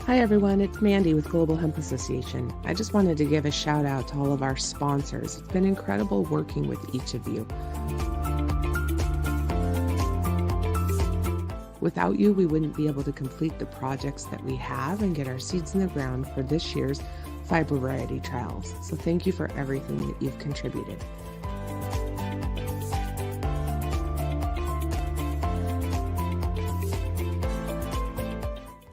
Hi everyone, it's Mandi with Global Hemp Association. I just wanted to give a shout out to all of our sponsors. It's been incredible working with each of you. Without you, we wouldn't be able to complete the projects that we have and get our seeds in the ground for this year's fiber variety trials. So thank you for everything that you've contributed.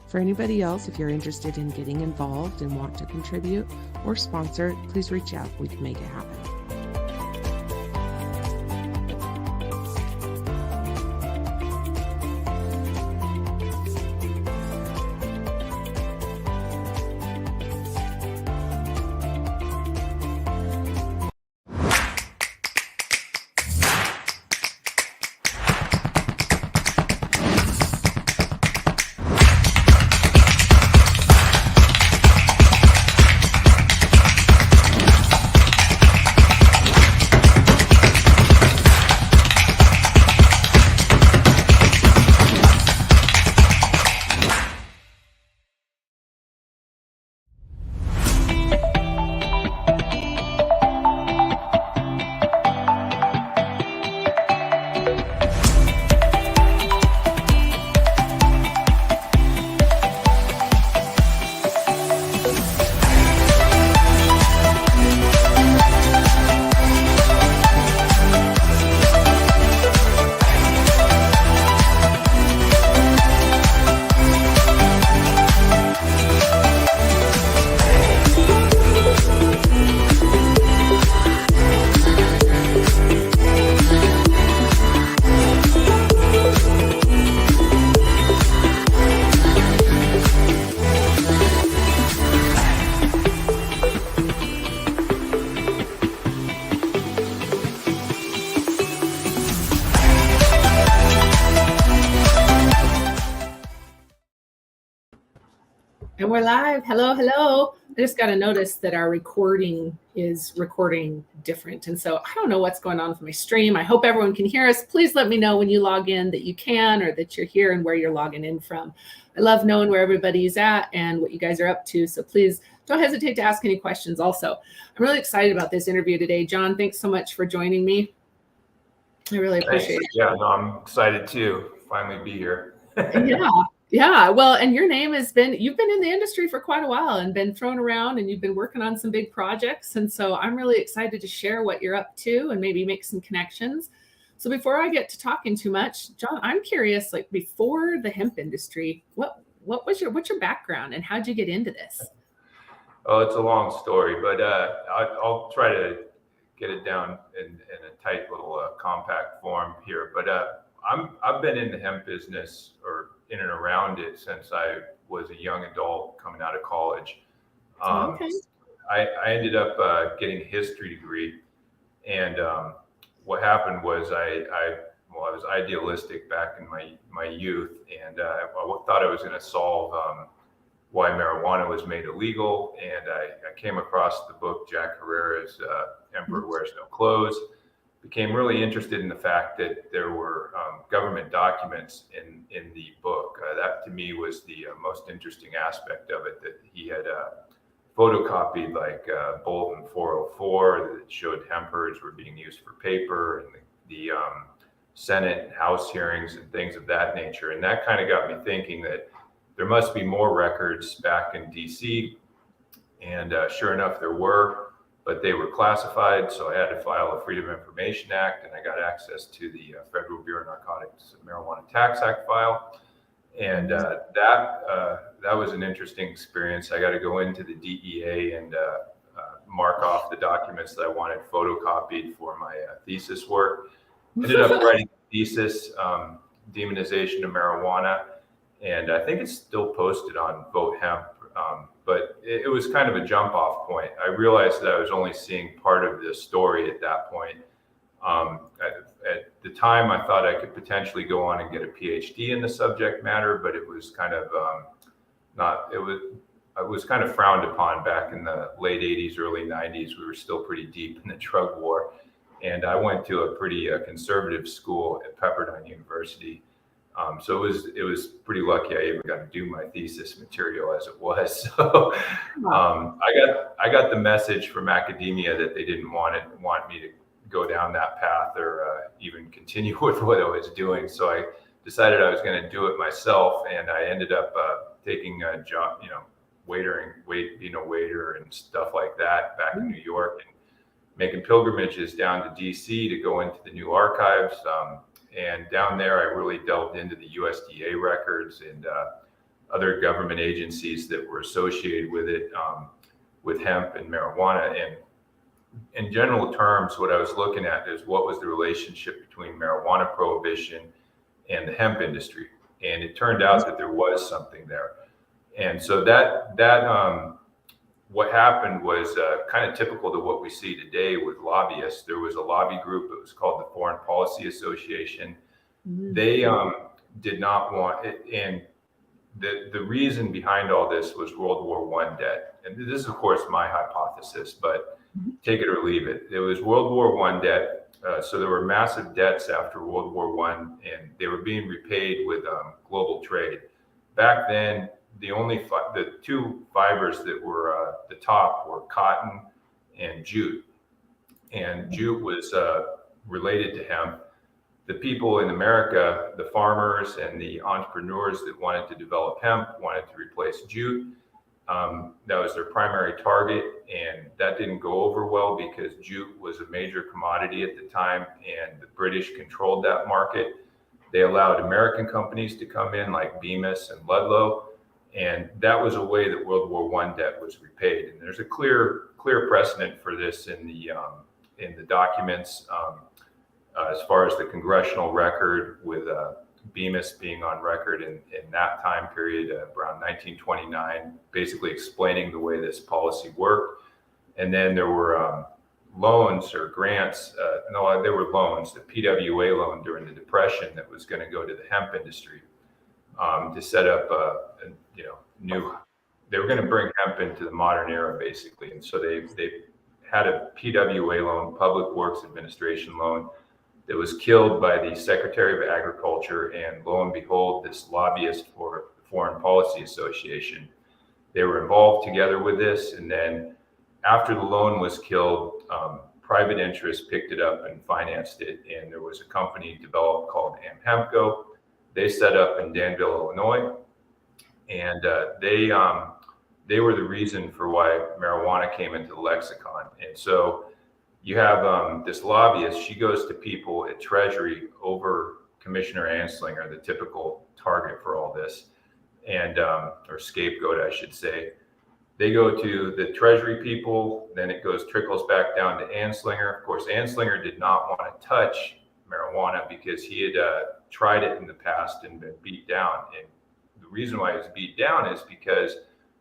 For anybody else, if you're interested in getting involved and want to contribute or sponsor, please reach out. We can make it happen. And we're live. Hello. I just got a notice that our recording is recording different. And so I don't know what's going on with my stream. I hope everyone can hear us. Please let me know when you log in that you can, or that you're here and where you're logging in from. I love knowing where everybody's at and what you guys are up to. So please don't hesitate to ask any questions also. I'm really excited about this interview today. John, thanks so much for joining me. I really appreciate it. Yeah, no, I'm excited to finally be here. Yeah. Well, and your name you've been in the industry for quite a while and been thrown around, and you've been working on some big projects. And so I'm really excited to share what you're up to and maybe make some connections. So before I get to talking too much, John, I'm curious, like before the hemp industry, what's your background and how'd you get into this? Oh, it's a long story, but I'll try to get it down in a tight little compact form here. But I've been in the hemp business or in and around it since I was a young adult coming out of college. Okay. I ended up getting a history degree, and what happened was I was idealistic back in my youth, and I thought I was going to solve why marijuana was made illegal. And I came across the book Jack Herrera's Emperor Wears No Clothes. Became really interested in the fact that there were government documents in the book. That to me was the most interesting aspect of it, that he had photocopied like Bulletin 404 that showed hemp herds were being used for paper, and the Senate and House hearings and things of that nature. And that kind of got me thinking that there must be more records back in DC. And sure enough, there were, but they were classified. So I had to file a Freedom of Information Act, and I got access to the Federal Bureau of Narcotics Marijuana Tax Act file. And that was an interesting experience. I got to go into the DEA and mark off the documents that I wanted photocopied for my thesis work. Ended up writing a thesis, demonization of marijuana, and I think it's still posted on Vote Hemp. But it was kind of a jump off point. I realized that I was only seeing part of the story at that point. At the time, I thought I could potentially go on and get a PhD in the subject matter, but it was kind of it was kind of frowned upon back in the late 80s, early 90s. We were still pretty deep in the drug war. And I went to a pretty conservative school at Pepperdine University So it was pretty lucky I even got to do my thesis material as it was. So I got the message from academia that they didn't want me to go down that path or even continue with what I was doing. So I decided I was going to do it myself, and I ended up taking a job, being a waiter and stuff like that back in New York, and making pilgrimages down to DC to go into the new archives. And down there, I really delved into the USDA records and other government agencies that were associated with it, with hemp and marijuana. And in general terms, what I was looking at is what was the relationship between marijuana prohibition and the hemp industry. And it turned out that there was something there. And so what happened was kind of typical to what we see today with lobbyists. There was a lobby group, it was called the Foreign Policy Association. They did not want it. And the reason behind all this was World War I debt. And this is, of course, my hypothesis, but take it or leave it. It was World War I debt. So there were massive debts after World War I, and they were being repaid with global trade. Back then, the two fibers that were the top were cotton and jute. And jute was related to hemp. The people in America, the farmers and the entrepreneurs that wanted to develop hemp, wanted to replace jute. That was their primary target, and that didn't go over well because jute was a major commodity at the time, and the British controlled that market. They allowed American companies to come in like Bemis and Ludlow, and that was a way that World War I debt was repaid. And there's a clear precedent for this in the documents, as far as the congressional record, with Bemis being on record in that time period, around 1929, basically explaining the way this policy worked. And then there were loans or grants. No, there were loans, the PWA loan during the Depression that was going to go to the hemp industry to set up they were going to bring hemp into the modern era, basically. And so they had a PWA loan, Public Works Administration loan, that was killed by the Secretary of Agriculture, and lo and behold, this lobbyist for the Foreign Policy Association. They were involved together with this, and then after the loan was killed, private interests picked it up and financed it, and there was a company developed called Hemp-Co. They set up in Danville, Illinois, and they were the reason for why marijuana came into the lexicon. And so you have this lobbyist. She goes to people at Treasury over Commissioner Anslinger, the typical target for all this, and or scapegoat, I should say. They go to the Treasury people, then it trickles back down to Anslinger. Of course, Anslinger did not want to touch marijuana because he had tried it in the past and been beat down. And the reason why he was beat down is because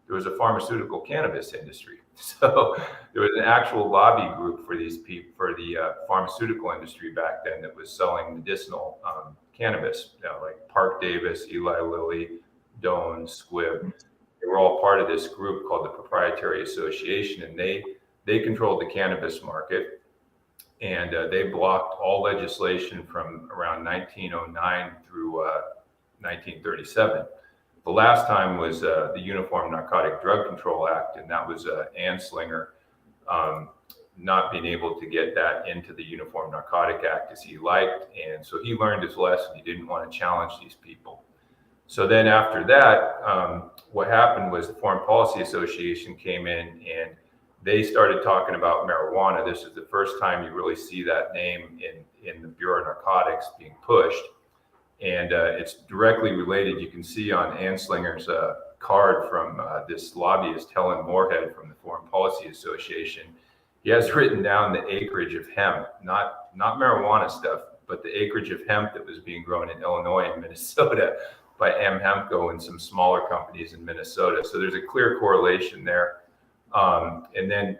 there was a pharmaceutical cannabis industry. So there was an actual lobby group for these people, for the pharmaceutical industry back then, that was selling medicinal cannabis, like Park Davis, Eli Lilly, Doan, Squibb. They were all part of this group called the Proprietary Association, and they controlled the cannabis market, and they blocked all legislation from around 1909 through 1937. The last time was the Uniform Narcotic Drug Control Act, and that was Anslinger not being able to get that into the Uniform Narcotic Act as he liked, and so he learned his lesson. He didn't want to challenge these people. So then after that, what happened was the Foreign Policy Association came in, and they started talking about marijuana. This is the first time you really see that name in the Bureau of Narcotics being pushed. And it's directly related. You can see on Anslinger's card from this lobbyist, Helen Moorhead from the Foreign Policy Association. He has written down the acreage of hemp, not marijuana stuff, but the acreage of hemp that was being grown in Illinois and Minnesota by Hemp-Co and some smaller companies in Minnesota. So there's a clear correlation there. And then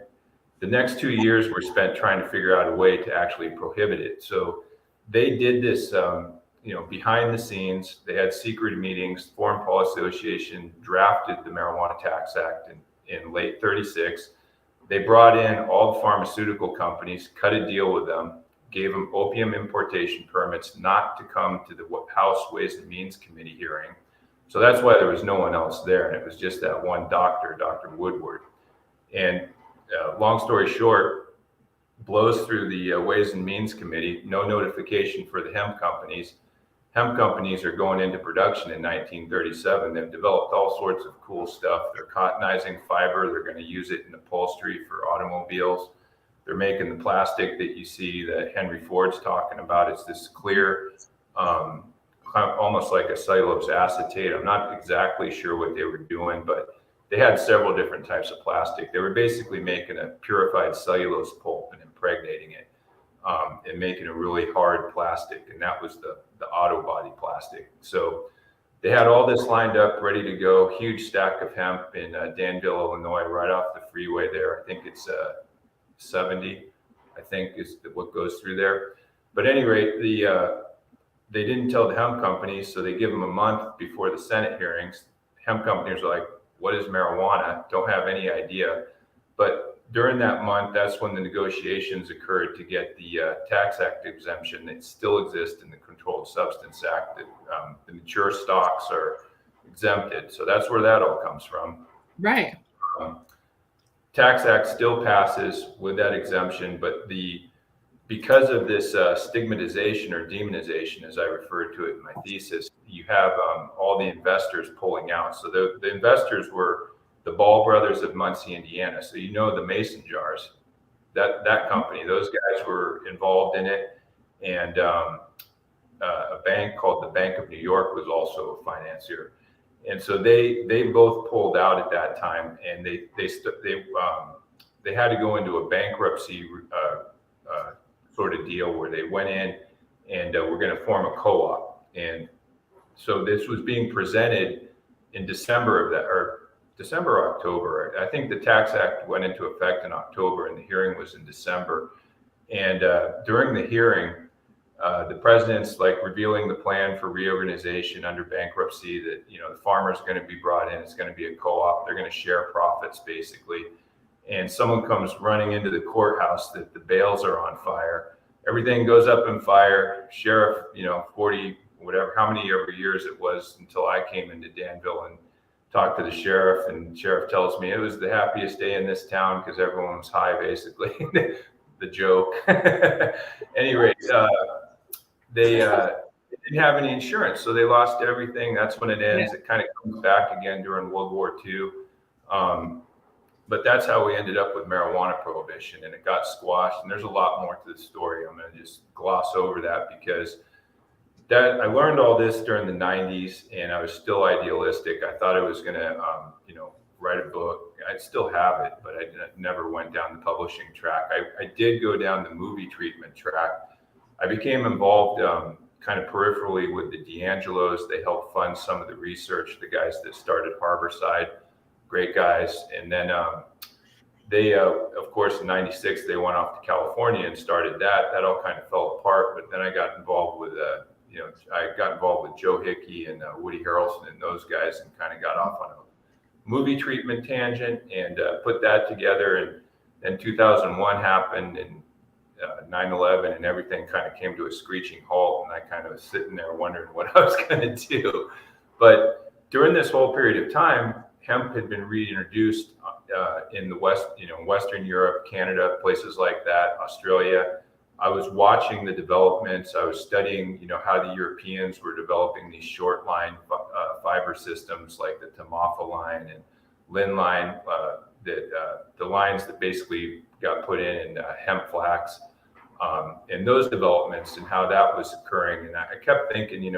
the next 2 years were spent trying to figure out a way to actually prohibit it. So they did this behind the scenes. They had secret meetings. Foreign Policy Association drafted the Marijuana Tax Act in late 36. They brought in all the pharmaceutical companies, cut a deal with them, gave them opium importation permits not to come to the House Ways and Means Committee hearing. So that's why there was no one else there. And it was just that one doctor, Dr. Woodward. And long story short, blows through the Ways and Means Committee, no notification for the hemp companies. Hemp companies are going into production in 1937. They've developed all sorts of cool stuff. They're cottonizing fiber. They're going to use it in upholstery for automobiles. They're making the plastic that you see that Henry Ford's talking about. It's this clear, almost like a cellulose acetate. I'm not exactly sure what they were doing, but they had several different types of plastic. They were basically making a purified cellulose pulp and impregnating it and making a really hard plastic. And that was the auto body plastic. So they had all this lined up, ready to go. Huge stack of hemp in Danville, Illinois, right off the freeway there. I think it's 70, I think is what goes through there. But at any rate, they didn't tell the hemp companies, so they give them a month before the Senate hearings. Hemp companies are like, what is marijuana? Don't have any idea. But during that month, that's when the negotiations occurred to get the Tax Act exemption that still exists in the Controlled Substance Act, that the mature stocks are exempted. So that's where that all comes from. Right. Tax Act still passes with that exemption, but because of this stigmatization or demonization, as I referred to it in my thesis, you have all the investors pulling out. So the investors were the Ball brothers of Muncie, Indiana. So you know the Mason jars, that company, those guys were involved in it. And a bank called the Bank of New York was also a financier. And so they both pulled out at that time, and they had to go into a bankruptcy sort of deal where they went in and were going to form a co-op. And so this was being presented in December of that, or December or October. I think the Tax Act went into effect in October and the hearing was in December. And during the hearing, the president's like revealing the plan for reorganization under bankruptcy, that, you know, the farmer's going to be brought in. It's going to be a co-op. They're going to share profits basically. And someone comes running into the courthouse that the bales are on fire. Everything goes up in fire. Sheriff, 40, whatever, how many ever years it was until I came into Danville and talked to the sheriff, and the sheriff tells me it was the happiest day in this town because everyone was high, basically. The joke. Anyway, they didn't have any insurance, so they lost everything. That's when it ends. Yeah. It kind of comes back again during World War II. But that's how we ended up with marijuana prohibition, and it got squashed. And there's a lot more to the story. I'm going to just gloss over that because I learned all this during the 90s, and I was still idealistic. I thought I was going to, write a book. I still have it, but I never went down the publishing track. I did go down the movie treatment track. I became involved kind of peripherally with the D'Angelos. They helped fund some of the research, the guys that started Harborside, great guys. And then they, of course, in 96, they went off to California and started that. That all kind of fell apart. But then I got involved with, Joe Hickey and Woody Harrelson and those guys, and kind of got off on a movie treatment tangent and put that together. And then 2001 happened, and 9/11, and everything kind of came to a screeching halt. And I kind of was sitting there wondering what I was going to do. But during this whole period of time, hemp had been reintroduced in the West, Western Europe, Canada, places like that, Australia. I was watching the developments. I was studying, how the Europeans were developing these short line fiber systems like the Tamafa line and Lin line, the lines that basically got put in hemp flax, and those developments and how that was occurring. And I kept thinking,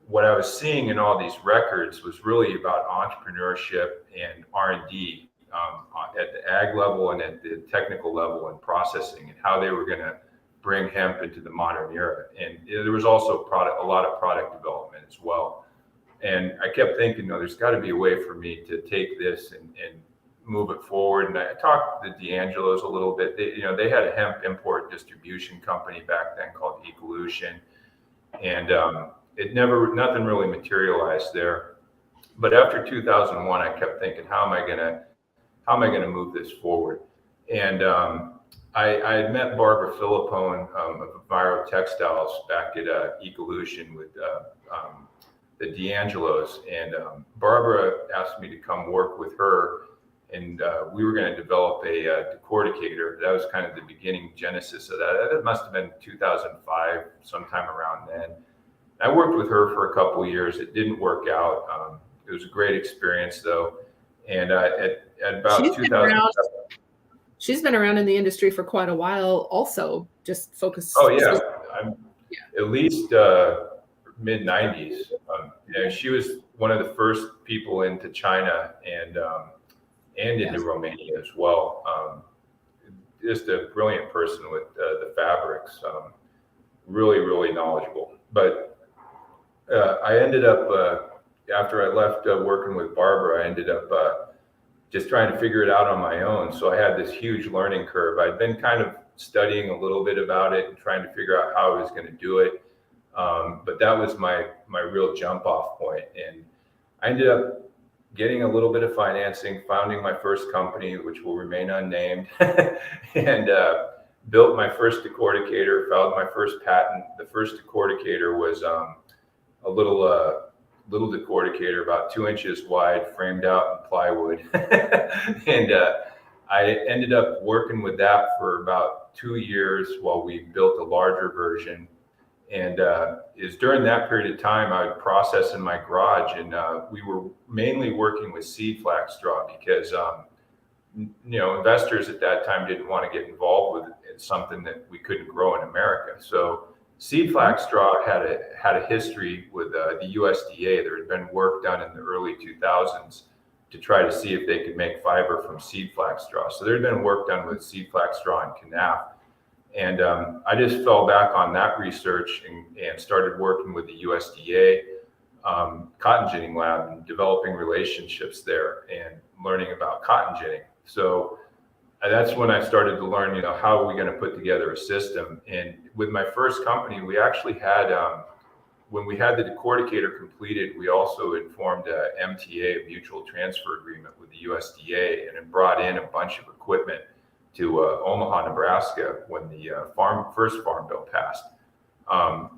what I was seeing in all these records was really about entrepreneurship and R&D at the ag level and at the technical level and processing, and how they were going to bring hemp into the modern era. And there was also a lot of product development as well. And I kept thinking, there's got to be a way for me to take this and move it forward. And I talked to the D'Angelos a little bit. They had a hemp import distribution company back then called Evolution, and nothing really materialized there. But after 2001, I kept thinking, how am I going to move this forward? And I had met Barbara Philippone of Enviro Textiles back at Ecolution with the D'Angelos, and Barbara asked me to come work with her, and we were going to develop a decorticator. That was kind of the beginning genesis of that. That must have been 2005, sometime around then. I worked with her for a couple of years. It didn't work out. It was a great experience, though. And at about 2000. She's been around in the industry for quite a while also, just focused. Oh, yeah. I'm at least mid 90s. She was one of the first people into China and into Romania as well. Just a brilliant person with the fabrics. Really, really knowledgeable. But I ended up, after I left working with Barbara, I ended up just trying to figure it out on my own. So I had this huge learning curve. I'd been kind of studying a little bit about it and trying to figure out how I was going to do it. But that was my real jump off point. And I ended up getting a little bit of financing, founding my first company, which will remain unnamed, and built my first decorticator, filed my first patent. The first decorticator was a little decorticator about 2 inches wide, framed out in plywood. And I ended up working with that for about 2 years while we built a larger version. And is during that period of time, I would process in my garage, and we were mainly working with seed flax straw because, investors at that time didn't want to get involved with something that we couldn't grow in America. So seed flax straw had a history with the USDA. There had been work done in the early 2000s to try to see if they could make fiber from seed flax straw. So there had been work done with seed flax straw in Canaf. And I just fell back on that research and started working with the USDA cotton ginning lab and developing relationships there and learning about cotton ginning. So that's when I started to learn, how are we going to put together a system? And with my first company, we actually had, when we had the decorticator completed, we also had formed a MTA, a mutual transfer agreement with the USDA, and it brought in a bunch of equipment to Omaha, Nebraska, when the first farm bill passed.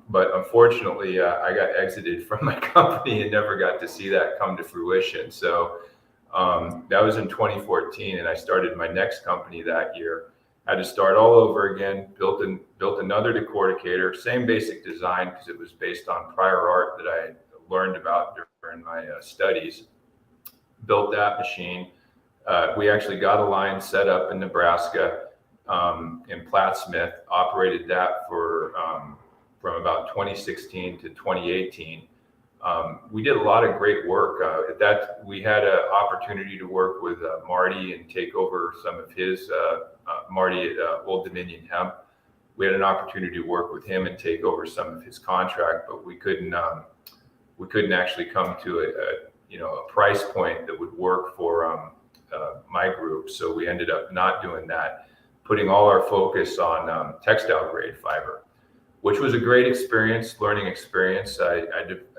But unfortunately, I got exited from my company and never got to see that come to fruition. So that was in 2014, and I started my next company that year. Had to start all over again, built another decorticator, same basic design because it was based on prior art that I learned about during my studies. Built that machine. We actually got a line set up in Nebraska, in Plattsmouth, operated that for from about 2016 to 2018. We did a lot of great work. We had an opportunity to work with Marty and take over some of his, Marty at Old Dominion Hemp. We had an opportunity to work with him and take over some of his contract, but we couldn't actually come to a price point that would work for my group. So we ended up not doing that, putting all our focus on textile grade fiber, which was a great experience, learning experience. I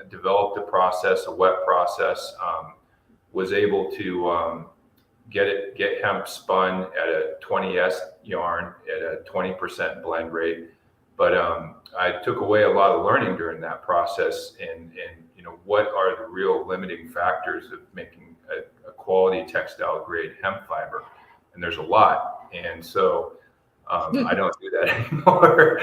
developed a process, a wet process, was able to get hemp spun at a 20S yarn at a 20% blend rate. But I took away a lot of learning during that process, and what are the real limiting factors of making a quality textile grade hemp fiber, and there's a lot. And so I don't do that anymore.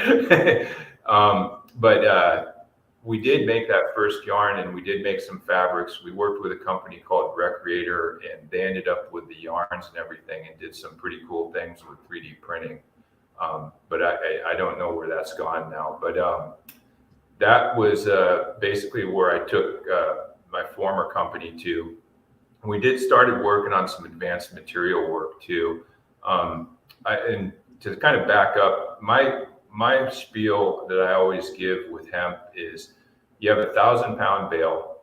But we did make that first yarn, and we did make some fabrics. We worked with a company called Recreator, and they ended up with the yarns and everything and did some pretty cool things with 3D printing. But I don't know where that's gone now. But that was basically where I took my former company to. We started working on some advanced material work too. And to kind of back up, my spiel that I always give with hemp is you have 1,000-pound bale.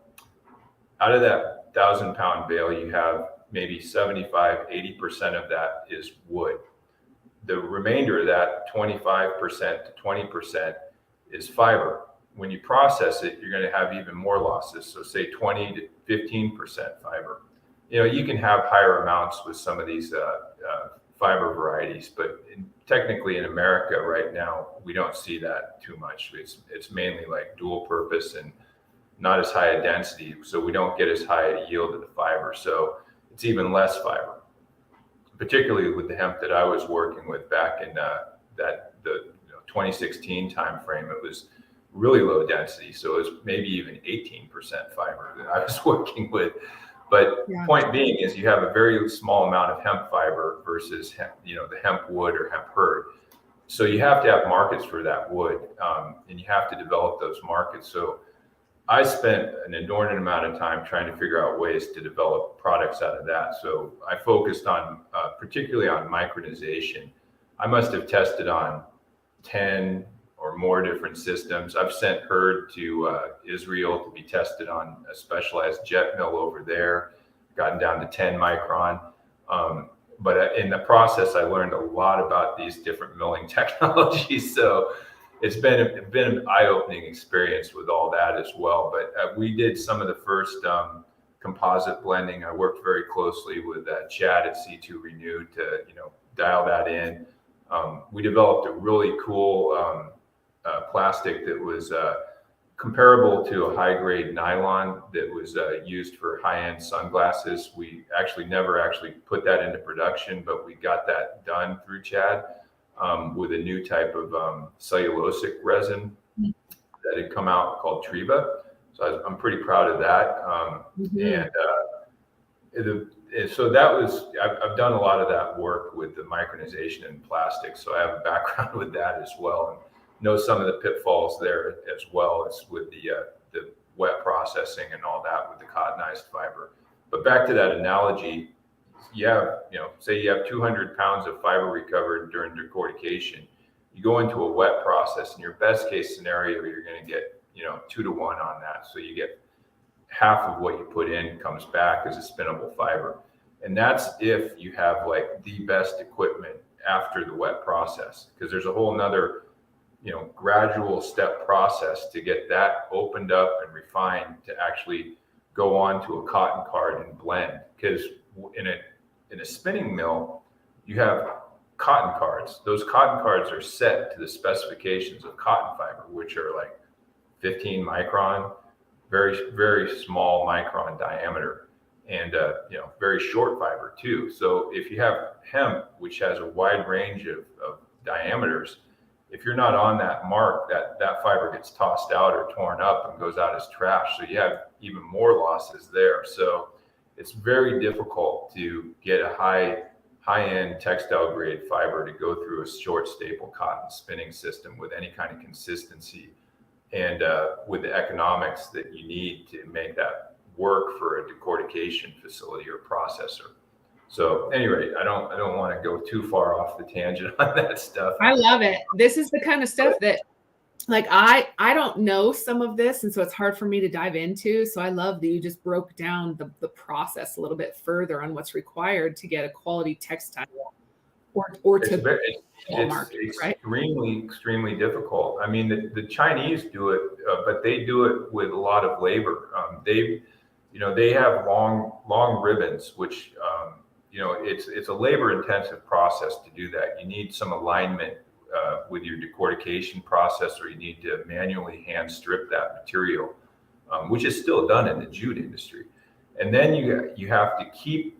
Out of that 1,000-pound bale, you have maybe 75-80% of that is wood. The remainder of that, 25% to 20%, is fiber. When you process it, you're going to have even more losses. So say 20 to 15% fiber. You can have higher amounts with some of these fiber varieties, but technically in America right now, we don't see that too much. It's mainly like dual purpose and not as high a density, so we don't get as high a yield of the fiber. So it's even less fiber, particularly with the hemp that I was working with back in the 2016 timeframe. It was really low density, so it was maybe even 18% fiber that I was working with. But point being is you have a very small amount of hemp fiber versus hemp, the hemp wood or hemp hurd. So you have to have markets for that wood, and you have to develop those markets. So I spent an inordinate amount of time trying to figure out ways to develop products out of that. So I focused on, particularly on micronization. I must have tested on 10 or more different systems. I've sent herd to Israel to be tested on a specialized jet mill over there, gotten down to 10 micron. But in the process, I learned a lot about these different milling technologies. So it's been an eye-opening experience with all that as well. But we did some of the first composite blending. I worked very closely with Chad at C2 Renew to dial that in. We developed a really cool plastic that was comparable to a high-grade nylon that was used for high-end sunglasses. We never put that into production, but we got that done through Chad with a new type of cellulosic resin that had come out called Triba. So I'm pretty proud of that. So that was, I've done a lot of that work with the micronization in plastics. So I have a background with that as well, and know some of the pitfalls there as well as with the wet processing and all that with the cottonized fiber. But back to that analogy, say you have 200 pounds of fiber recovered during decortication. You go into a wet process, and your best case scenario, you're going to get 2 to 1 on that. So you get half of what you put in comes back as a spinnable fiber. And that's if you have like the best equipment after the wet process, because there's a whole nother gradual step process to get that opened up and refined to actually go on to a cotton card and blend. Because in a spinning mill, you have cotton cards. Those cotton cards are set to the specifications of cotton fiber, which are like 15 micron, very, very small micron diameter, and very short fiber too. So if you have hemp, which has a wide range of diameters, if you're not on that mark, that fiber gets tossed out or torn up and goes out as trash. So you have even more losses there. So it's very difficult to get a high-end textile grade fiber to go through a short staple cotton spinning system with any kind of consistency and with the economics that you need to make that work for a decortication facility or processor. So anyway, I don't want to go too far off the tangent on that stuff. I love it. This is the kind of stuff that, like, I don't know some of this, and so it's hard for me to dive into. So I love that you just broke down the process a little bit further on what's required to get a quality textile or to it's right? extremely difficult. I mean, the Chinese do it, but they do it with a lot of labor. They have long ribbons, which it's a labor intensive process to do that. You need some alignment with your decortication process, or you need to manually hand strip that material, which is still done in the jute industry. And then you have to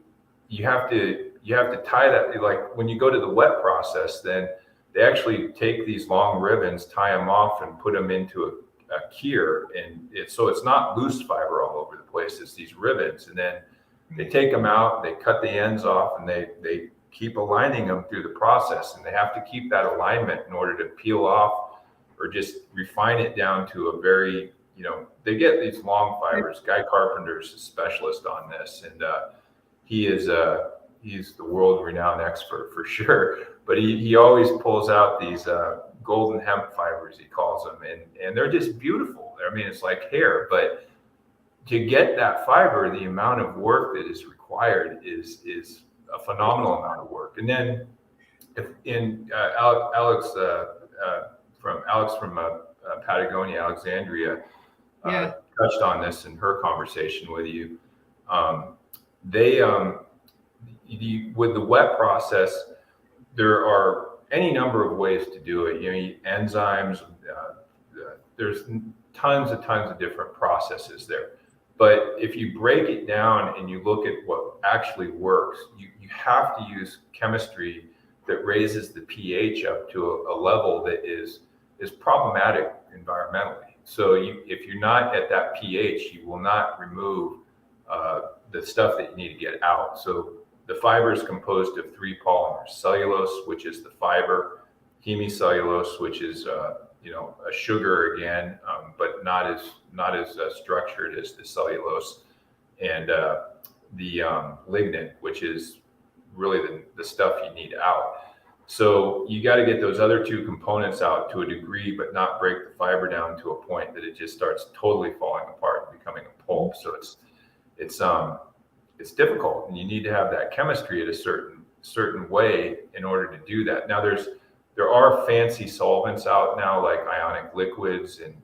tie that, like when you go to the wet process, then they actually take these long ribbons, tie them off, and put them into a keer, and so it's not loose fiber all over the place. It's these ribbons, and then they take them out, they cut the ends off, and they keep aligning them through the process, and they have to keep that alignment in order to peel off or just refine it down to a very, they get these long fibers. Guy Carpenter's a specialist on this, and he's the world-renowned expert for sure. But he always pulls out these golden hemp fibers, he calls them, and they're just beautiful. I mean, it's like hair, but to get that fiber, the amount of work that is required is a phenomenal amount of work. And then Alex from Patagonia, Alexandria, touched on this in her conversation with you. With the wet process, there are any number of ways to do it. Enzymes, there's tons of different processes there. But if you break it down and you look at what actually works, you have to use chemistry that raises the pH up to a level that is problematic environmentally. So if you're not at that pH, you will not remove the stuff that you need to get out. So the fiber is composed of three polymers: cellulose, which is the fiber; hemicellulose, which is a sugar again, but not as structured as the cellulose; and the lignin, which is really the stuff you need out. So you got to get those other two components out to a degree, but not break the fiber down to a point that it just starts totally falling apart and becoming a pulp. So it's difficult, and you need to have that chemistry at a certain way in order to do that. Now there are fancy solvents out now, like ionic liquids and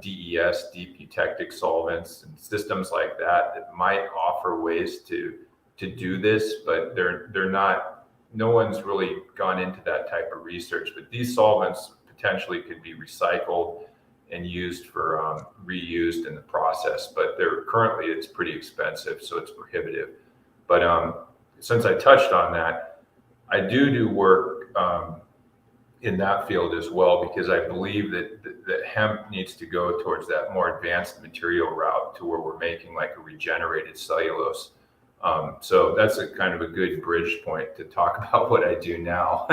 DES, deep eutectic solvents, and systems like that might offer ways to do this, but they're not. No one's really gone into that type of research. But these solvents potentially could be recycled and used for reused in the process. But currently it's pretty expensive, so it's prohibitive. But since I touched on that, I do work in that field as well, because I believe that hemp needs to go towards that more advanced material route to where we're making like a regenerated cellulose. So that's a kind of a good bridge point to talk about what I do now.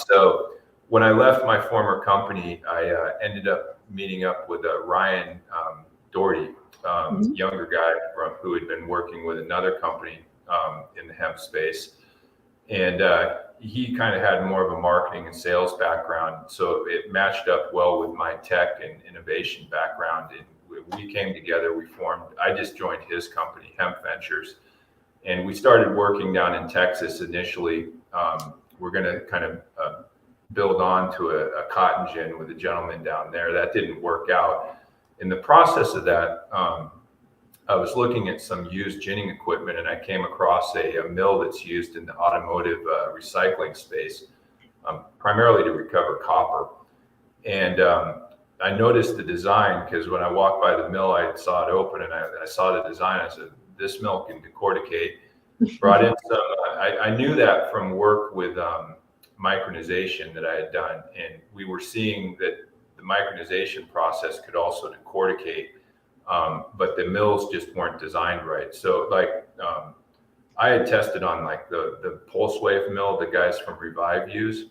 So when I left my former company, I ended up meeting up with Ryan Doherty, younger guy who had been working with another company in the hemp space. And he kind of had more of a marketing and sales background. So it matched up well with my tech and innovation background. And we came together, I just joined his company, Hemp Ventures, and we started working down in Texas initially. We're going to kind of build on to a cotton gin with a gentleman down there. That didn't work out. In the process of that, I was looking at some used ginning equipment, and I came across a mill that's used in the automotive recycling space, primarily to recover copper. And I noticed the design, because when I walked by the mill, I saw it open, and I saw the design. I said, this mill can decorticate. Brought in some, I knew that from work with micronization that I had done. And we were seeing that the micronization process could also decorticate, but the mills just weren't designed right. So I had tested on like the pulse wave mill the guys from Revive use.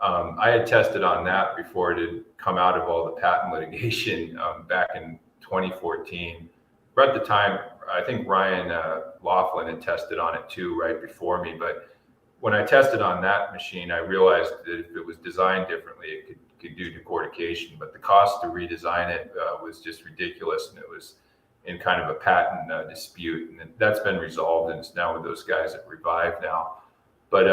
I had tested on that before it had come out of all the patent litigation back in 2014. But at the time, I think Ryan Laughlin had tested on it too right before me. But when I tested on that machine, I realized that if it was designed differently, it could do decortication. But the cost to redesign it was just ridiculous, and it was in kind of a patent dispute. And that's been resolved, and it's now with those guys at Revive now. But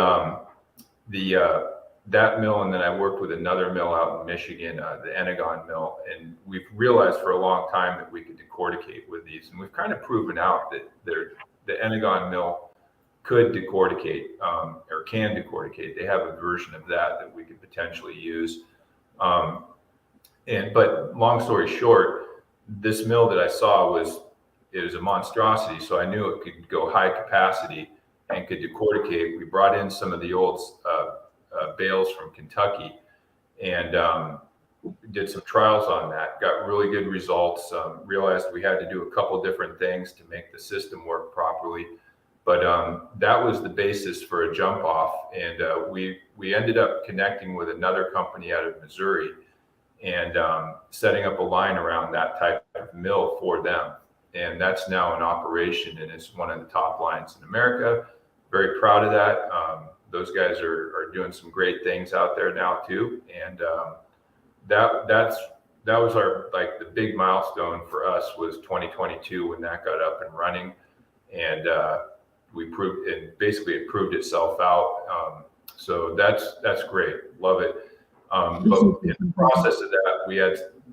that mill, and then I worked with another mill out in Michigan, the Enegon mill, and we've realized for a long time that we could decorticate with these, and we've kind of proven out that the Enegon mill could decorticate or can decorticate. They have a version of that we could potentially use. But long story short, this mill that I saw it was a monstrosity, so I knew it could go high capacity and could decorticate. We brought in some of the old bales from Kentucky and did some trials on that, got really good results, realized we had to do a couple different things to make the system work properly. But that was the basis for a jump off. And we ended up connecting with another company out of Missouri and setting up a line around that type of mill for them. And that's now in operation, and it's one of the top lines in America. Very proud of that. Those guys are doing some great things out there now too, and that was our the big milestone for us was 2022 when that got up and running, and we proved it. Basically, it proved itself out. So that's great, love it. But in the process of that,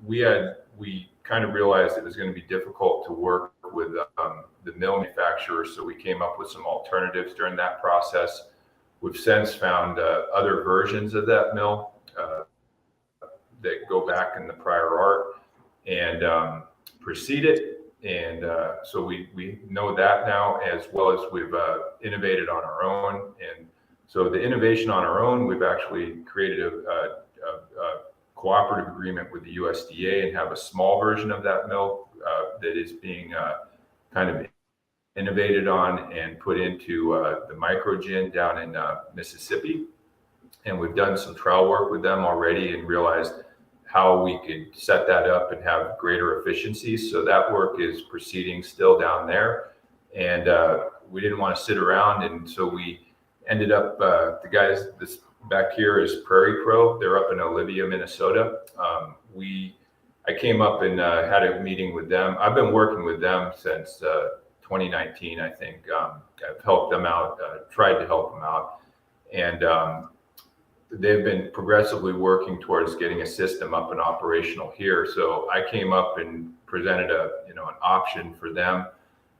we kind of realized it was going to be difficult to work with the mill manufacturers, so we came up with some alternatives during that process. We've since found other versions of that mill that go back in the prior art and precede it. And so we know that now, as well as we've innovated on our own. And so the innovation on our own, we've actually created a cooperative agreement with the USDA and have a small version of that mill that is being kind of innovated on and put into the microgin down in Mississippi. And we've done some trial work with them already and realized how we could set that up and have greater efficiencies. So that work is proceeding still down there. And we didn't want to sit around. And so we ended up, the guys, this back here is Prairie Crow. They're up in Olivia, Minnesota. I came up and had a meeting with them. I've been working with them since 2019, I think. I've helped them out, tried to help them out. And they've been progressively working towards getting a system up and operational here. So I came up and presented an option for them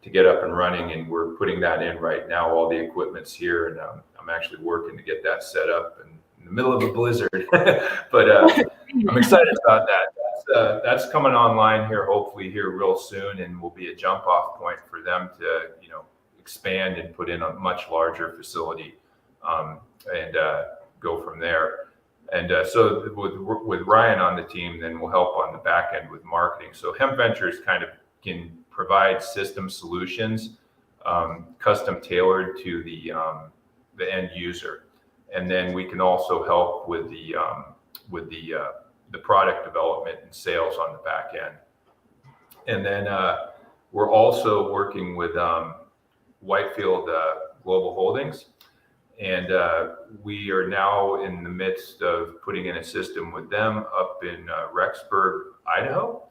to get up and running, and we're putting that in right now. All the equipment's here, and I'm actually working to get that set up in the middle of a blizzard. But I'm excited about that. That's coming online here, hopefully here real soon, and will be a jump off point for them to expand and put in a much larger facility and go from there. And so with Ryan on the team, then we'll help on the back end with marketing. So Hemp Ventures kind of can provide system solutions, custom tailored to the end user, and then we can also help with the product development and sales on the back end. And then we're also working with Whitefield Global Holdings, and we are now in the midst of putting in a system with them up in Rexburg, Idaho.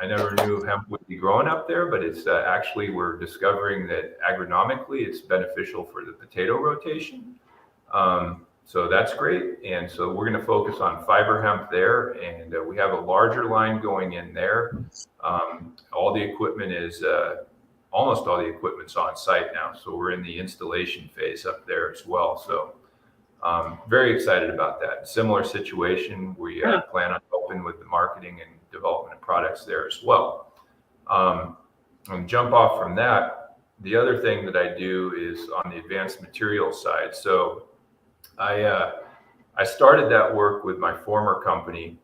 I never knew hemp would be growing up there, but it's actually, we're discovering that agronomically it's beneficial for the potato rotation. So that's great. And so we're going to focus on fiber hemp there. And we have a larger line going in there. All the equipment is, almost all the equipment's on site now. So we're in the installation phase up there as well. So very excited about that. Similar situation. We plan on helping with the marketing and development of products there as well. And jump off from that, the other thing that I do is on the advanced materials side. So I started that work with my former company.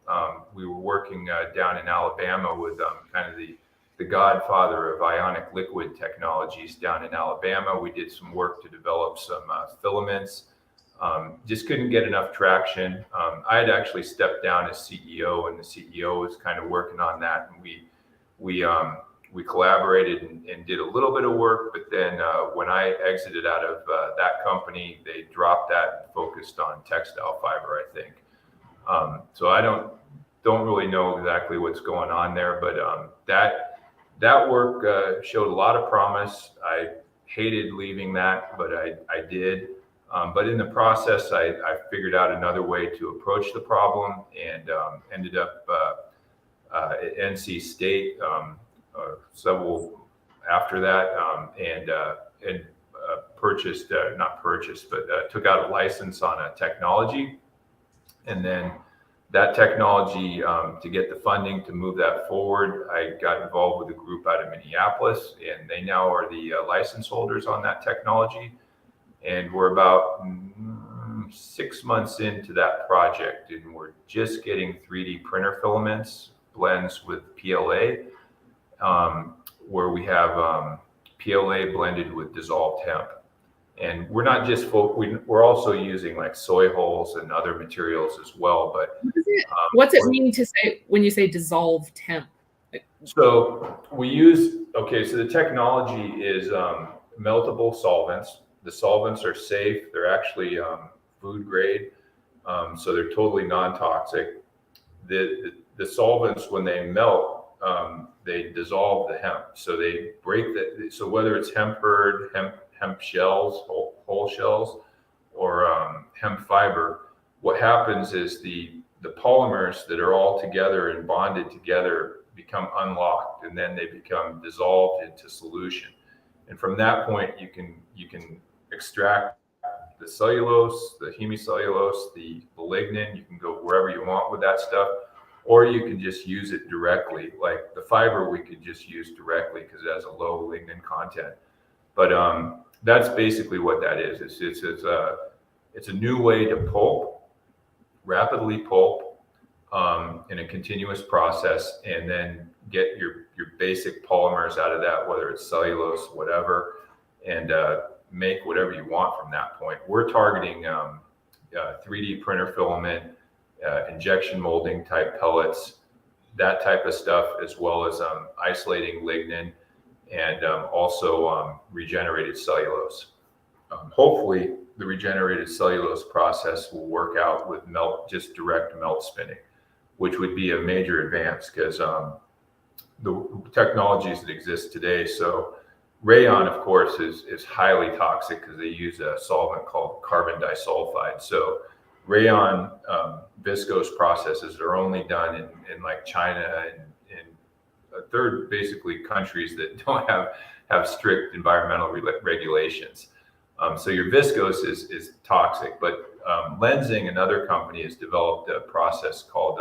We were working down in Alabama with kind of the godfather of ionic liquid technologies down in Alabama. We did some work to develop some filaments. Just couldn't get enough traction. I had actually stepped down as CEO, and the CEO was kind of working on that. And we collaborated and did a little bit of work. But then when I exited out of that company, they dropped that and focused on textile fiber, I think. So I don't really know exactly what's going on there, but that work showed a lot of promise. I hated leaving that, but I did. But in the process, I figured out another way to approach the problem, and ended up at NC State several after that, and purchased, not purchased, but took out a license on a technology. And then that technology, to get the funding to move that forward, I got involved with a group out of Minneapolis, and they now are the license holders on that technology. And we're about 6 months into that project, and we're just getting 3D printer filaments, blends with PLA, where we have PLA blended with dissolved hemp. And we're not just we're also using like soy hulls and other materials as well. But what's it mean to say when you say dissolved hemp? So we use, so the technology is meltable solvents. The solvents are safe. They're actually food grade, so they're totally non-toxic. The solvents, when they melt, they dissolve the hemp. So they break so whether it's hemp hurd, hemp shells, whole shells, or hemp fiber, what happens is the polymers that are all together and bonded together become unlocked, and then they become dissolved into solution. And from that point, you can extract the cellulose, the hemicellulose, the lignin. You can go wherever you want with that stuff, or you can just use it directly. Like the fiber, we could just use directly because it has a low lignin content. But that's basically what that is. It's a new way to pulp, rapidly pulp in a continuous process, and then get your basic polymers out of that, whether it's cellulose, whatever, and make whatever you want from that point. We're targeting 3D printer filament, injection molding type pellets, that type of stuff, as well as isolating lignin and also regenerated cellulose. Hopefully the regenerated cellulose process will work out with just direct melt spinning, which would be a major advance because the technologies that exist today. So rayon, of course, is highly toxic because they use a solvent called carbon disulfide. So rayon viscose processes are only done in like China and in a third, basically, countries that don't have strict environmental regulations. So your viscose is toxic, but Lenzing, another company, has developed a process called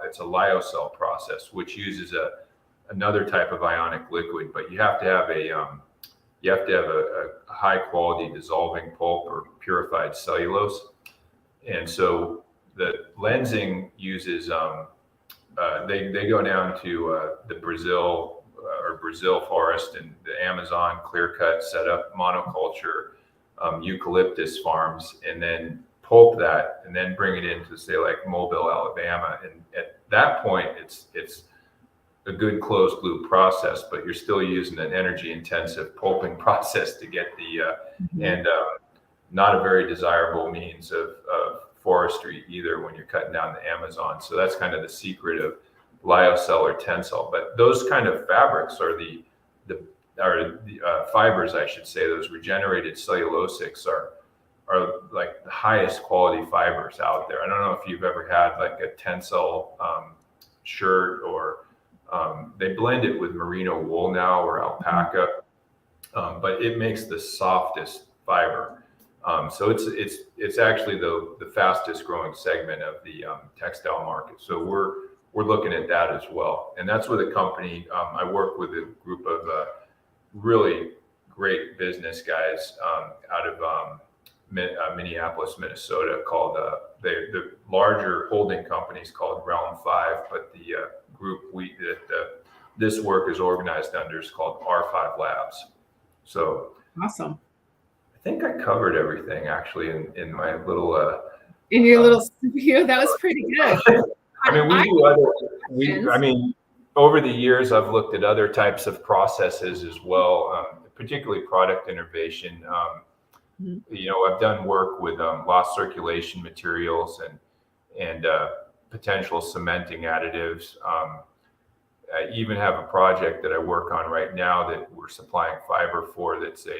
it's a lyocell process, which uses another type of ionic liquid, but you have to have a high quality dissolving pulp or purified cellulose. And so the Lenzing uses they go down to the Brazil forest and the Amazon clear cut, set up monoculture eucalyptus farms, and then pulp that and then bring it into, say, like Mobile, Alabama. And at that point, it's a good closed loop process, but you're still using an energy intensive pulping process to get and not a very desirable means of forestry either when you're cutting down the Amazon. So that's kind of the secret of lyocell or tensile. But those kind of fabrics are the fibers, I should say. Those regenerated cellulosics are like the highest quality fibers out there. I don't know if you've ever had like a tensile shirt, or they blend it with merino wool now, or alpaca, but it makes the softest fiber. So it's actually the fastest growing segment of the textile market. So we're looking at that as well, and that's with a company. I work with a group of really great business guys out of Minneapolis, Minnesota, called the larger holding companies called Realm 5, but the group this work is organized under is called R5 Labs. So awesome. I think I covered everything actually in my little in your little review. That was pretty good. I mean, over the years, I've looked at other types of processes as well, particularly product innovation. I've done work with lost circulation materials and potential cementing additives. I even have a project that I work on right now that we're supplying fiber for. That's a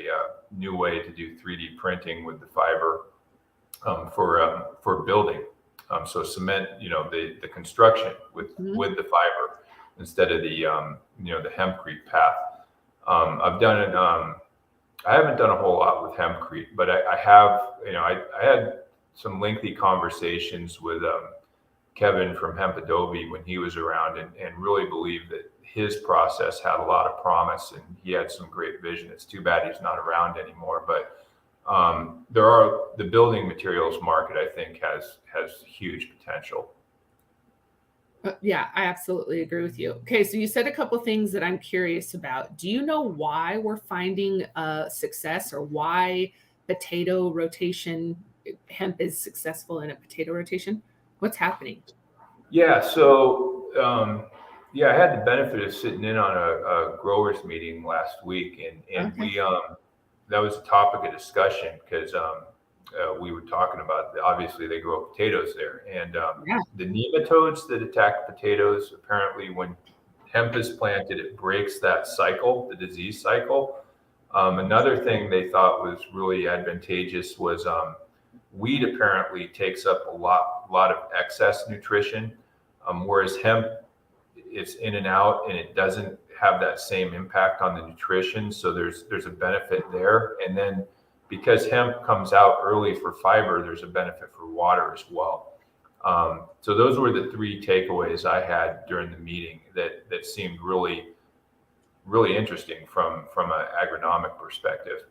new way to do 3D printing with the fiber for building. So cement, the construction with the fiber instead of the the hempcrete path. I've done it. I haven't done a whole lot with hempcrete, but I have. I had some lengthy conversations with Kevin from Hemp Adobe when he was around, and really believed that his process had a lot of promise, and he had some great vision. It's too bad he's not around anymore, but the building materials market, I think, has huge potential. Yeah, I absolutely agree with you. Okay, so you said a couple of things that I'm curious about. Do you know why we're finding success, or why potato rotation, hemp is successful in a potato rotation? What's happening? Yeah, so I had the benefit of sitting in on a growers meeting last week, and we that was a topic of discussion because we were talking about, obviously they grow potatoes there, and the nematodes that attack potatoes, apparently when hemp is planted, it breaks that cycle, the disease cycle. Another thing they thought was really advantageous was wheat apparently takes up a lot of excess nutrition, whereas hemp, it's in and out and it doesn't have that same impact on the nutrition. So there's a benefit there. And then because hemp comes out early for fiber, there's a benefit for water as well. So those were the three takeaways I had during the meeting that seemed really, really interesting from an agronomic perspective.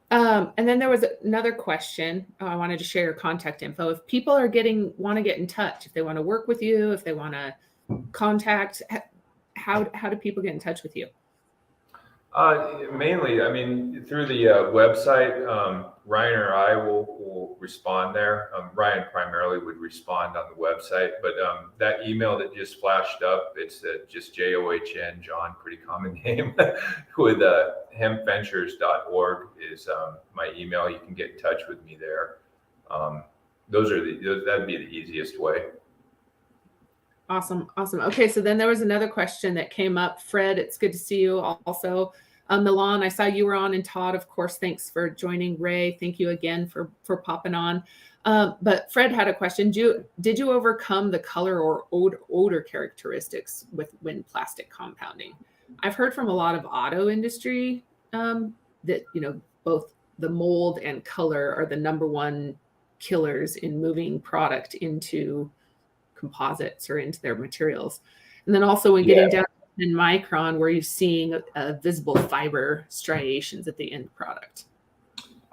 And then there was another question. I wanted to share your contact info. If people are want to get in touch, if they want to work with you, if they want to contact, how do people get in touch with you? Mainly, I mean, through the website, Ryan or I will respond there. Ryan primarily would respond on the website, but that email that just flashed up, it's just JOHN, John, pretty common name, with hempventures.org is my email. You can get in touch with me there. That'd be the easiest way. Awesome. Okay, so then there was another question that came up. Fred, it's good to see you also. Milan, I saw you were on, and Todd, of course, thanks for joining. Ray, thank you again for popping on. But Fred had a question. Did you overcome the color or odor characteristics when plastic compounding? I've heard from a lot of auto industry that, both the mold and color are the number one killers in moving product into composites or into their materials. And then also when getting down to 10 micron, where you're seeing visible fiber striations at the end product.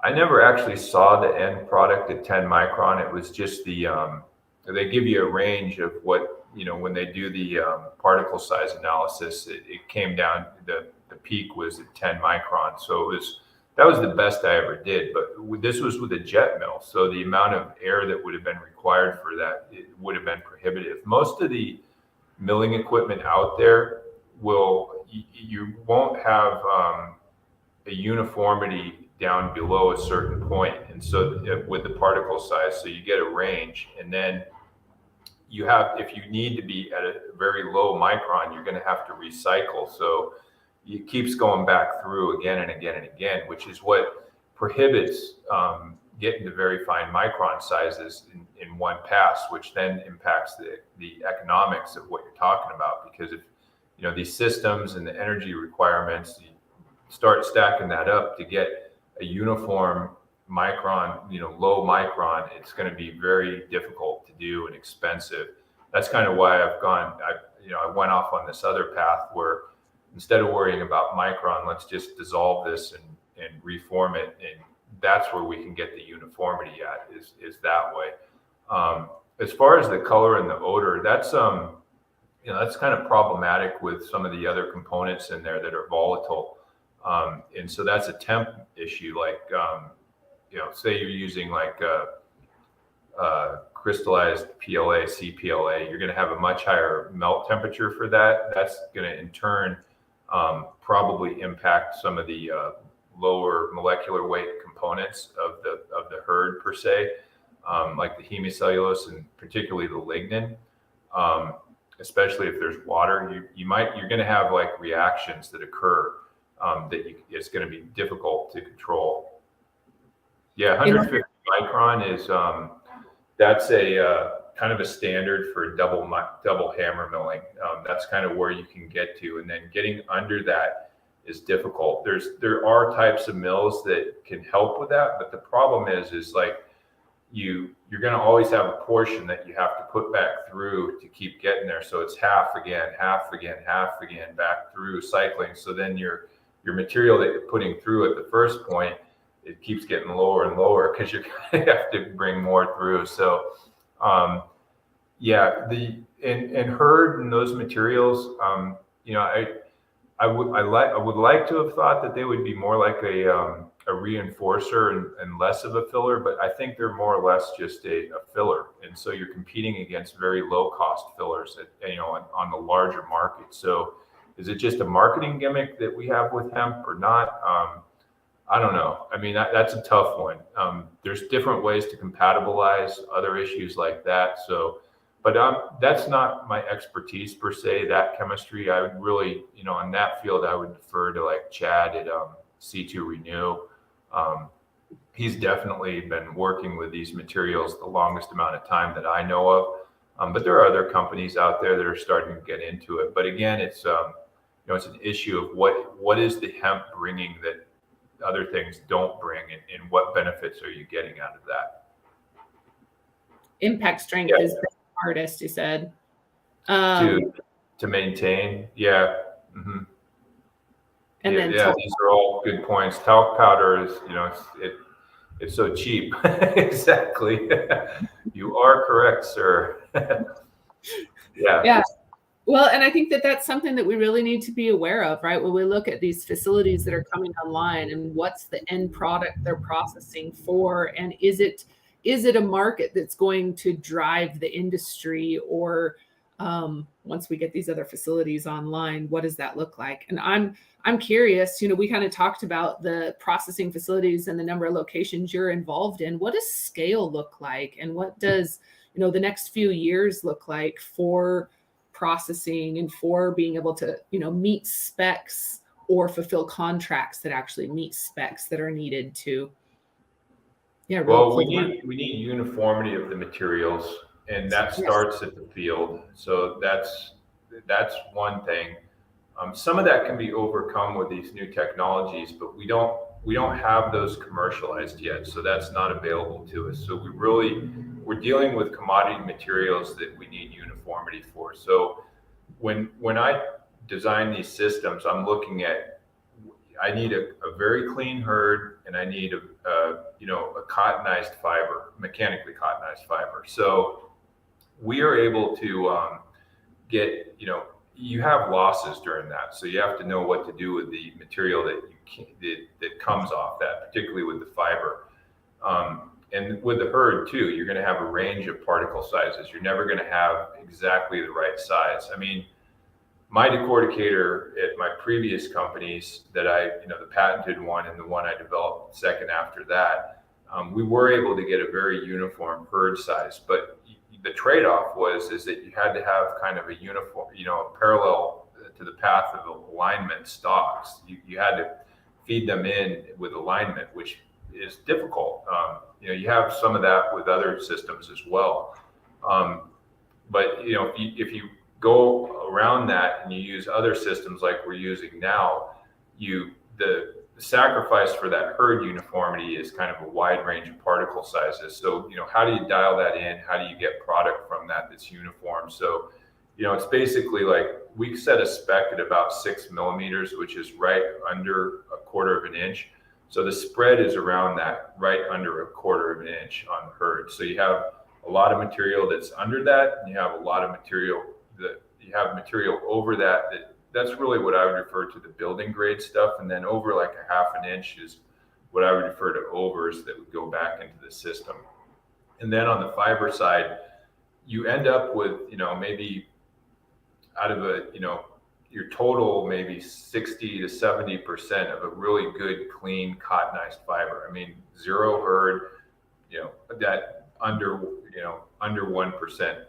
I never actually saw the end product at 10 micron. It was just they give you a range of what, when they do the particle size analysis, it came down, the peak was at 10 micron. So that was the best I ever did, but this was with a jet mill. So the amount of air that would have been required for that, it would have been prohibitive. Most of the milling equipment out there you won't have a uniformity down below a certain point. And so with the particle size, so you get a range, and then if you need to be at a very low micron, you're going to have to recycle. So it keeps going back through again and again and again, which is what prohibits getting to very fine micron sizes in one pass, which then impacts the economics of what you're talking about. Because if these systems and the energy requirements, you start stacking that up to get a uniform micron, low micron, it's going to be very difficult to do and expensive. That's kind of why I went off on this other path where instead of worrying about micron, let's just dissolve this and reform it. And that's where we can get the uniformity at is that way. As far as the color and the odor, that's kind of problematic with some of the other components in there that are volatile. And so that's a temp issue. Like, say you're using like crystallized PLA, CPLA, you're going to have a much higher melt temperature for that. That's going to in turn probably impact some of the lower molecular weight components of the herd per se, like the hemicellulose and particularly the lignin. Especially if there's water, you're going to have like reactions that occur it's going to be difficult to control. Yeah, 150 micron is that's a kind of a standard for double hammer milling. That's kind of where you can get to, and then getting under that is difficult. There are types of mills that can help with that, but the problem is like you're going to always have a portion that you have to put back through to keep getting there. So it's half again back through cycling. So then your material that you're putting through at the first point, it keeps getting lower and lower because you're going to have to bring more through. So and herd and those materials, I would like to have thought that they would be more like a reinforcer and less of a filler, but I think they're more or less just a filler. And so you're competing against very low cost fillers on the larger market. So is it just a marketing gimmick that we have with hemp or not? I don't know. I mean, that's a tough one. There's different ways to compatibilize other issues like that. So, but that's not my expertise per se, that chemistry. I would really, in that field, I would defer to like Chad at C2 Renew. He's definitely been working with these materials the longest amount of time that I know of. But there are other companies out there that are starting to get into it. But again, it's it's an issue of what is the hemp bringing other things don't bring, and what benefits are you getting out of that? Impact strength is the hardest, you said. To maintain, yeah. Mm-hmm. And then these are all good points. Talc powder is, it's so cheap. Exactly. You are correct, sir. Yeah. Well, and I think that that's something that we really need to be aware of, right? When we look at these facilities that are coming online, and what's the end product they're processing for, and is it a market that's going to drive the industry, or once we get these other facilities online, what does that look like? And I'm curious, we kind of talked about the processing facilities and the number of locations you're involved in. What does scale look like, and what does the next few years look like for processing and for being able to meet specs or fulfill contracts that actually meet specs that are needed to we need uniformity of the materials, and that starts at the field. So that's one thing. Some of that can be overcome with these new technologies, but we don't have those commercialized yet, so that's not available to us. So we're dealing with commodity materials that we need uniformity for. So when I design these systems, I'm looking at, I need a very clean herd, and I need a cottonized fiber, mechanically cottonized fiber. So we are able to get, you have losses during that. So you have to know what to do with the material that comes off that, particularly with the fiber. And with the herd too, you're going to have a range of particle sizes. You're never going to have exactly the right size. I mean, my decorticator at my previous companies that the patented one and the one I developed second after that, we were able to get a very uniform herd size. But the trade-off is that you had to have kind of a uniform, parallel to the path of alignment stalks. You had to feed them in with alignment, which is difficult. You have some of that with other systems as well. But if you go around that and you use other systems like we're using now, the sacrifice for that herd uniformity is kind of a wide range of particle sizes. So, how do you dial that in? How do you get product from that that's uniform? So, it's basically like we set a spec at about 6 millimeters, which is right under a quarter of an inch. So the spread is around that, right under a quarter of an inch on the herd. So you have a lot of material that's under that, and you have a lot of material over that. That's really what I would refer to the building grade stuff. And then over like a half an inch is what I would refer to overs that would go back into the system. And then on the fiber side, you end up with, maybe out of your total, maybe 60 to 70% of a really good, clean, cottonized fiber. I mean, zero herd, that under 1%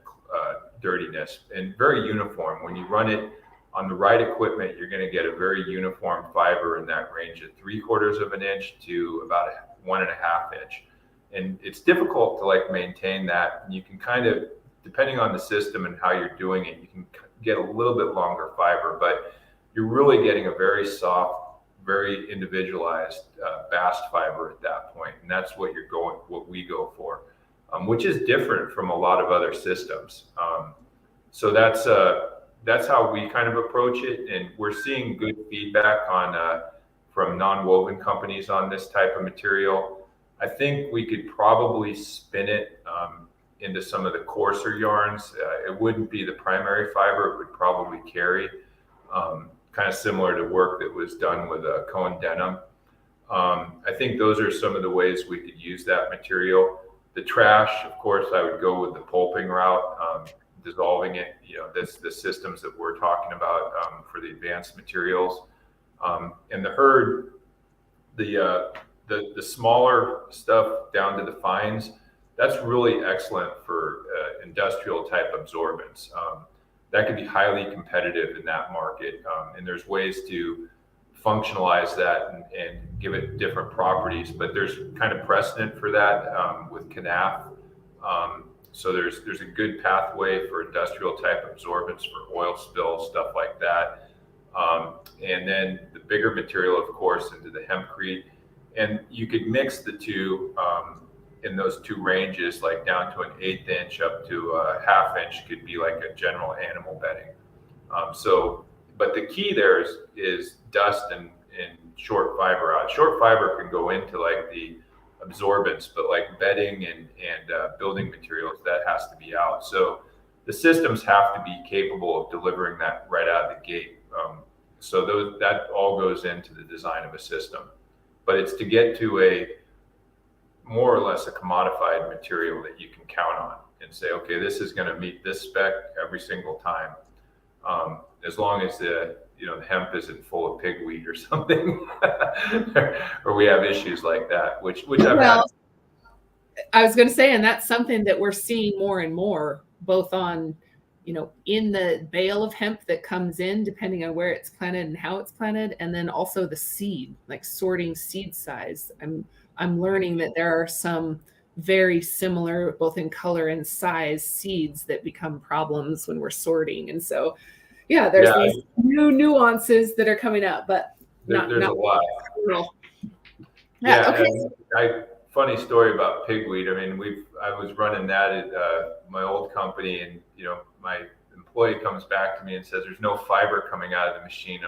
dirtiness, and very uniform. When you run it on the right equipment, you're going to get a very uniform fiber in that range of 3/4 of an inch to about 1.5 inch. And it's difficult to maintain that. And you can kind of, depending on the system and how you're doing it, you can get a little bit longer fiber, but you're really getting a very soft, very individualized bast fiber at that point. And that's what we go for, which is different from a lot of other systems. So that's how we kind of approach it. And we're seeing good feedback from non-woven companies on this type of material. I think we could probably spin it into some of the coarser yarns. It wouldn't be the primary fiber. It would probably carry, kind of similar to work that was done with Cohen denim. I think those are some of the ways we could use that material. The trash, of course, I would go with the pulping route, dissolving it. That's the systems that we're talking about for the advanced materials. And the herd, the smaller stuff down to the fines, that's really excellent for industrial type absorbents. That could be highly competitive in that market. And there's ways to functionalize that and give it different properties, but there's kind of precedent for that with CANAF. So there's a good pathway for industrial type absorbents for oil spills, stuff like that. And then the bigger material, of course, into the hempcrete. And you could mix the two in those two ranges, like down to an 1/8 inch up to a 1/2 inch could be like a general animal bedding. But the key there is dust and short fiber out. Short fiber can go into like the absorbents, but like bedding and building materials, that has to be out. So the systems have to be capable of delivering that right out of the gate. That all goes into the design of a system. But it's to get to a more or less a commodified material that you can count on and say, okay, this is going to meet this spec every single time. As long as the hemp isn't full of pigweed or something, or we have issues like that, which I've had. I was going to say, and that's something that we're seeing more and more, both on, in the bale of hemp that comes in, depending on where it's planted and how it's planted, and then also the seed, like sorting seed size. I'm learning that there are some very similar, both in color and size, seeds that become problems when we're sorting. And so, there's these new nuances that are coming up, but there's a lot. Okay. Funny story about pigweed. I mean, I was running that at my old company, and my employee comes back to me and says, "There's no fiber coming out of the machine."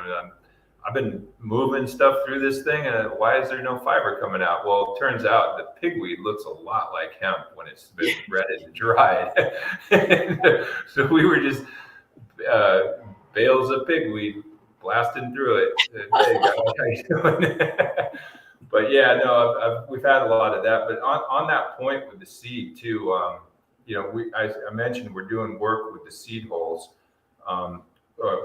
I've been moving stuff through this thing, and why is there no fiber coming out? Well, it turns out the pigweed looks a lot like hemp when it's been retted and dried. So we were just bales of pigweed blasting through it. Hey, guys, how you doing? But we've had a lot of that. But on that point with the seed too, I mentioned we're doing work with the seed holes,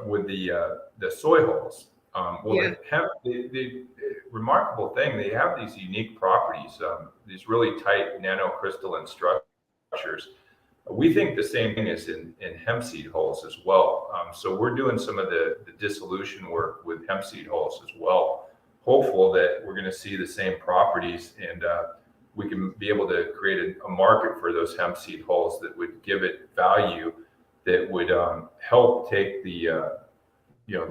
with the soy holes. The hemp, the remarkable thing, they have these unique properties, these really tight nanocrystalline structures. We think the same thing is in hemp seed holes as well. So we're doing some of the dissolution work with hemp seed holes as well. Hopeful that we're going to see the same properties, and we can be able to create a market for those hemp seed holes that would give it value, that would help take the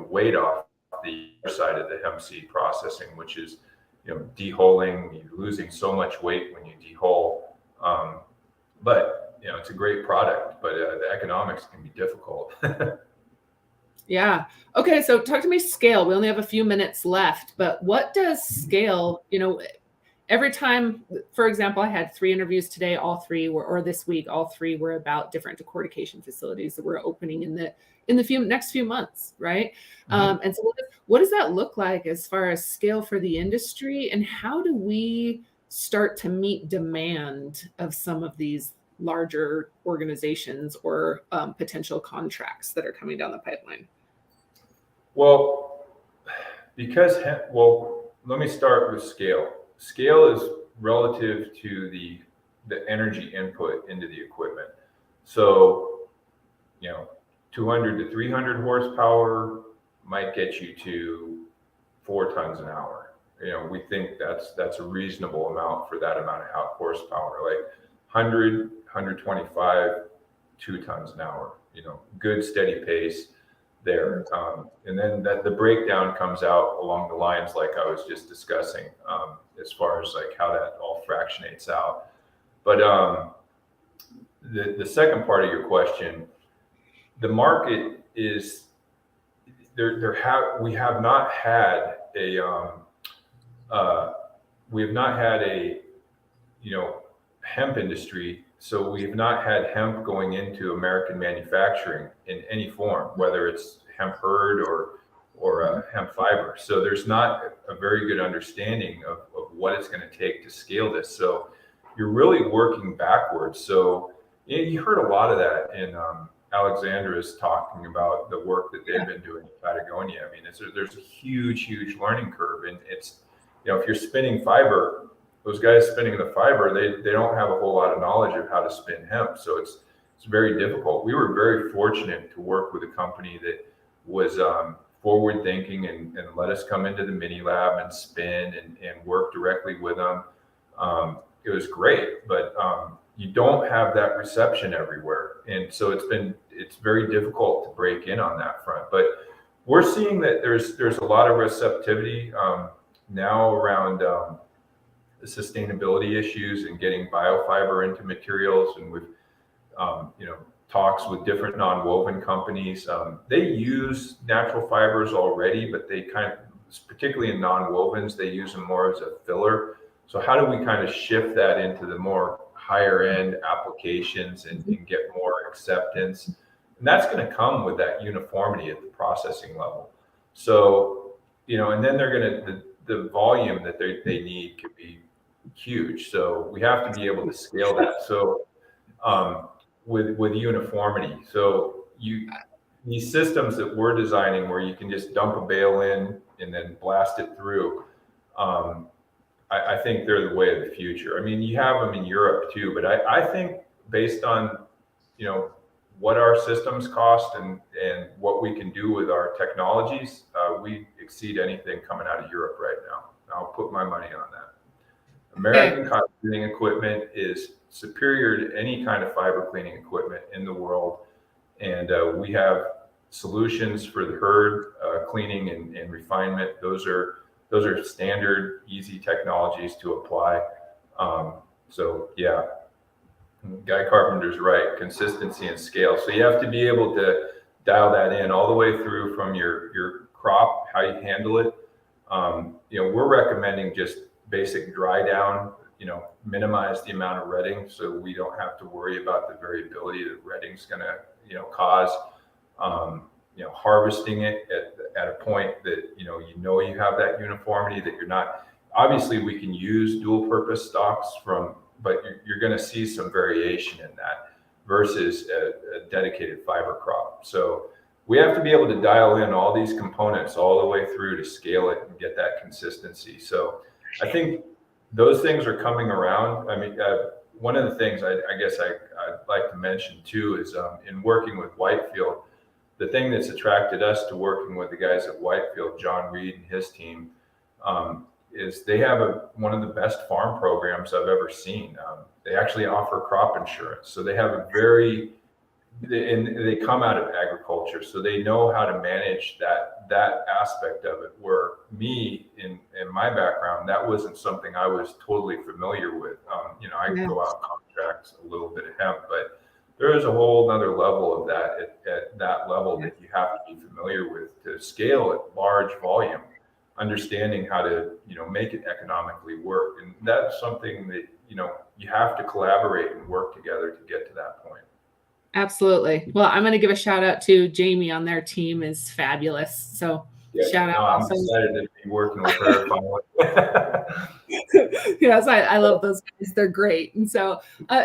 weight off the other side of the hemp seed processing, which is deholing. You're losing so much weight when you dehole, but it's a great product, but the economics can be difficult. Yeah. Okay. So talk to me scale. We only have a few minutes left, but what does scale, every time, for example, I had 3 interviews today, all 3 were, or this week, all 3 were about different decortication facilities that we're opening in the next few months. Right. Mm-hmm. And so what does that look like as far as scale for the industry, and how do we start to meet demand of some of these larger organizations or potential contracts that are coming down the pipeline? Well, let me start with scale. Scale is relative to the energy input into the equipment. So, 200 to 300 horsepower might get you to 4 tons an hour. We think that's a reasonable amount for that amount of horsepower. Like 100, 125, 2 tons an hour. Good steady pace there. And then the breakdown comes out along the lines like I was just discussing, as far as like how that all fractionates out. But the second part of your question, the market is we have not had a hemp industry. So we have not had hemp going into American manufacturing in any form, whether it's hemp hurd or hemp fiber. So there's not a very good understanding of what it's going to take to scale this. So you're really working backwards. So you heard a lot of that in Alexandra's talking about the work that they've been doing in Patagonia. I mean, there's a huge learning curve, and it's if you're spinning fiber, those guys spinning the fiber, they don't have a whole lot of knowledge of how to spin hemp. So it's very difficult. We were very fortunate to work with a company that was forward thinking and let us come into the mini lab and spin and work directly with them. It was great, but you don't have that reception everywhere. And so it's very difficult to break in on that front. But we're seeing that there's a lot of receptivity now around the sustainability issues and getting biofiber into materials. And with, talks with different non-woven companies. They use natural fibers already, but they particularly in non-wovens, they use them more as a filler. So how do we kind of shift that into the more higher end applications and get more acceptance? And that's going to come with that uniformity at the processing level. So, and then they're going to, the volume that they need could be huge. So we have to be able to scale that. So with uniformity. So these systems that we're designing where you can just dump a bale in and then blast it through, I think they're the way of the future. I mean, you have them in Europe too, but I think based on, what our systems cost and what we can do with our technologies, we exceed anything coming out of Europe right now. I'll put my money on that. American cotton cleaning equipment is superior to any kind of fiber cleaning equipment in the world. And we have solutions for the herd cleaning and refinement. Those are standard, easy technologies to apply. So yeah, Guy Carpenter's right, consistency and scale. So you have to be able to dial that in all the way through from your crop, how you handle it. We're recommending just basic dry down, minimize the amount of retting so we don't have to worry about the variability that retting's going to, cause. Harvesting it at a point that, you have that uniformity, that you're not, obviously we can use dual purpose stocks but you're going to see some variation in that versus a dedicated fiber crop. So we have to be able to dial in all these components all the way through to scale it and get that consistency. So I think those things are coming around. I mean, one of the things I guess I'd like to mention too is in working with Whitefield, the thing that's attracted us to working with the guys at Whitefield, John Reed and his team, is they have one of the best farm programs I've ever seen. They actually offer crop insurance. So they have and they come out of agriculture, so they know how to manage that aspect of it. Where me, in my background, that wasn't something I was totally familiar with. I can go out and contract a little bit of hemp, but there is a whole other level of that at that level that you have to be familiar with to scale at large volume, understanding how to make it economically work. And that's something that you have to collaborate and work together to get to that point. Absolutely. Well, I'm going to give a shout out to Jamie on their team is fabulous. So shout out. I'm excited to be working with her finally. Yes, I love those guys. They're great. And so,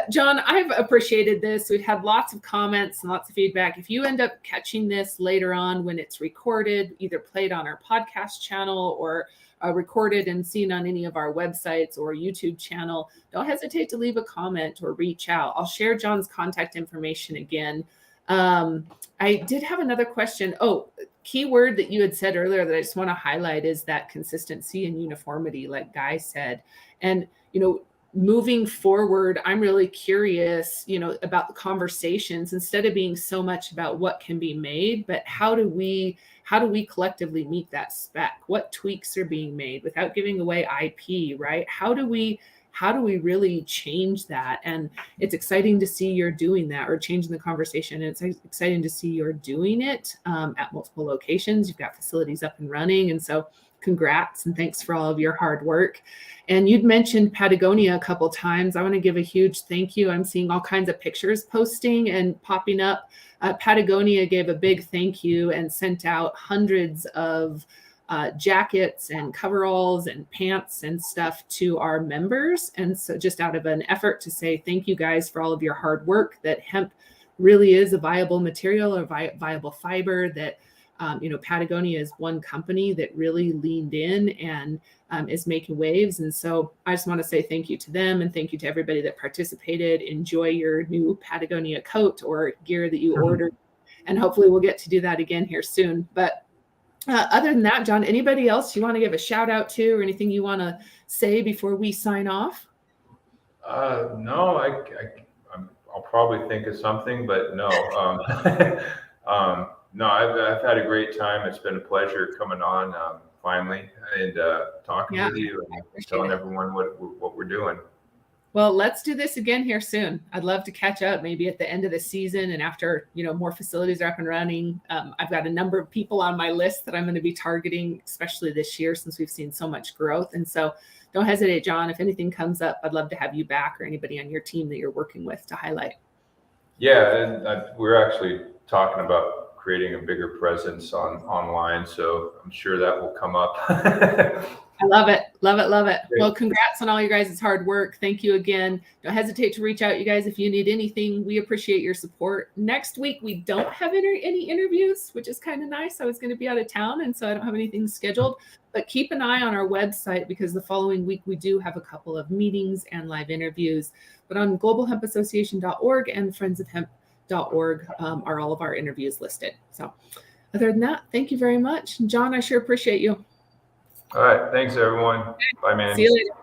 John, I've appreciated this. We've had lots of comments and lots of feedback. If you end up catching this later on when it's recorded, either played on our podcast channel or recorded and seen on any of our websites or YouTube channel, don't hesitate to leave a comment or reach out. I'll share John's contact information again. I did have another question. Oh, key word that you had said earlier that I just want to highlight is that consistency and uniformity, like Guy said. And, moving forward, I'm really curious, about the conversations, instead of being so much about what can be made, but how do we collectively meet that spec? What tweaks are being made without giving away IP, right? How do we really change that? And it's exciting to see you're doing that, or changing the conversation. And it's exciting to see you're doing it at multiple locations. You've got facilities up and running. And so congrats and thanks for all of your hard work. And you'd mentioned Patagonia a couple of times. I want to give a huge thank you. I'm seeing all kinds of pictures posting and popping up. Patagonia gave a big thank you and sent out hundreds of jackets and coveralls and pants and stuff to our members. And so just out of an effort to say thank you guys for all of your hard work, that hemp really is a viable material, or viable fiber, that Patagonia is one company that really leaned in and is making waves. And so I just want to say thank you to them, and thank you to everybody that participated. Enjoy your new Patagonia coat or gear that you ordered. And hopefully we'll get to do that again here soon. But other than that, John, anybody else you want to give a shout out to, or anything you want to say before we sign off? No, I'll probably think of something, but no. No, I've had a great time. It's been a pleasure coming on. finally and talking with you and telling everyone what we're doing. Well, let's do this again here soon. I'd love to catch up maybe at the end of the season and after, more facilities are up and running. I've got a number of people on my list that I'm going to be targeting, especially this year since we've seen so much growth. And so don't hesitate, John. If anything comes up, I'd love to have you back or anybody on your team that you're working with to highlight. Yeah, and we're actually talking about creating a bigger presence online. So I'm sure that will come up. I love it. Love it. Love it. Great. Well, congrats on all you guys' hard work. Thank you again. Don't hesitate to reach out, you guys, if you need anything. We appreciate your support. Next week, we don't have any interviews, which is kind of nice. I was going to be out of town, and so I don't have anything scheduled. But keep an eye on our website because the following week, we do have a couple of meetings and live interviews. But on globalhempassociation.org and friendsofhemp.org are all of our interviews listed. So other than that, thank you very much. John, I sure appreciate you. All right. Thanks, everyone. Bye, man. See you later.